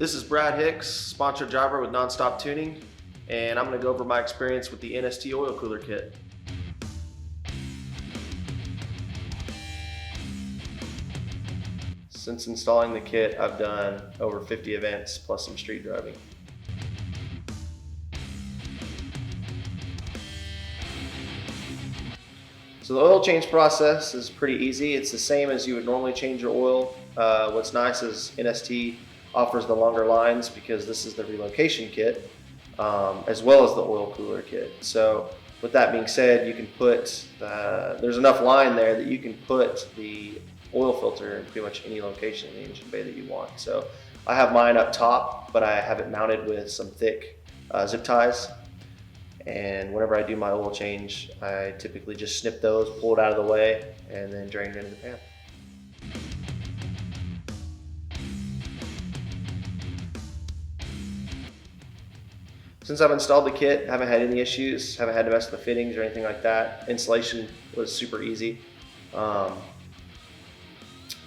This is Brad Hicks, sponsored driver with NonStopTuning, and I'm going to go over my experience with the NST oil cooler kit. Since installing the kit, I've done over 50 events plus some street driving. So the oil change process is pretty easy. It's the same as you would normally change your oil. What's nice is NST offers the longer lines because this is the relocation kit, as well as the oil cooler kit. So with that being said, you can put, there's enough line there that you can put the oil filter in pretty much any location in the engine bay that you want. So I have mine up top, but I have it mounted with some thick zip ties. And whenever I do my oil change, I typically just snip those, pull it out of the way, and then drain it into the pan. Since I've installed the kit, haven't had any issues, haven't had to mess with the fittings or anything like that. Installation was super easy. Like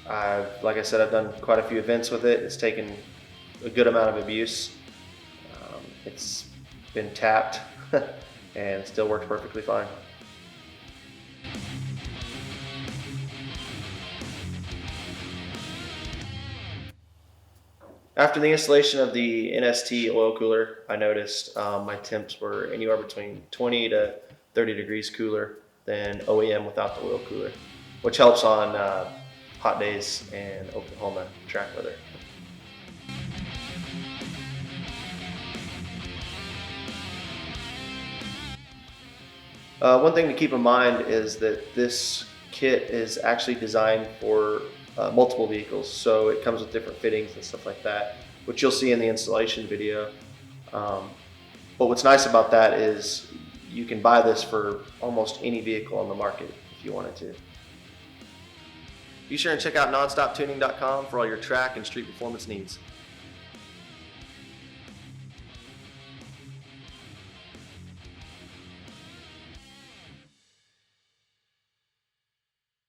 I said, I've done quite a few events with it. It's taken a good amount of abuse. It's been tapped and it still works perfectly fine. After the installation of the NST oil cooler, I noticed my temps were anywhere between 20 to 30 degrees cooler than OEM without the oil cooler, which helps on hot days and Oklahoma track weather. One thing to keep in mind is that this kit is actually designed for multiple vehicles, so it comes with different fittings and stuff like that, which you'll see in the installation video. But what's nice about that is you can buy this for almost any vehicle on the market if you wanted to. Be sure and check out nonstoptuning.com for all your track and street performance needs.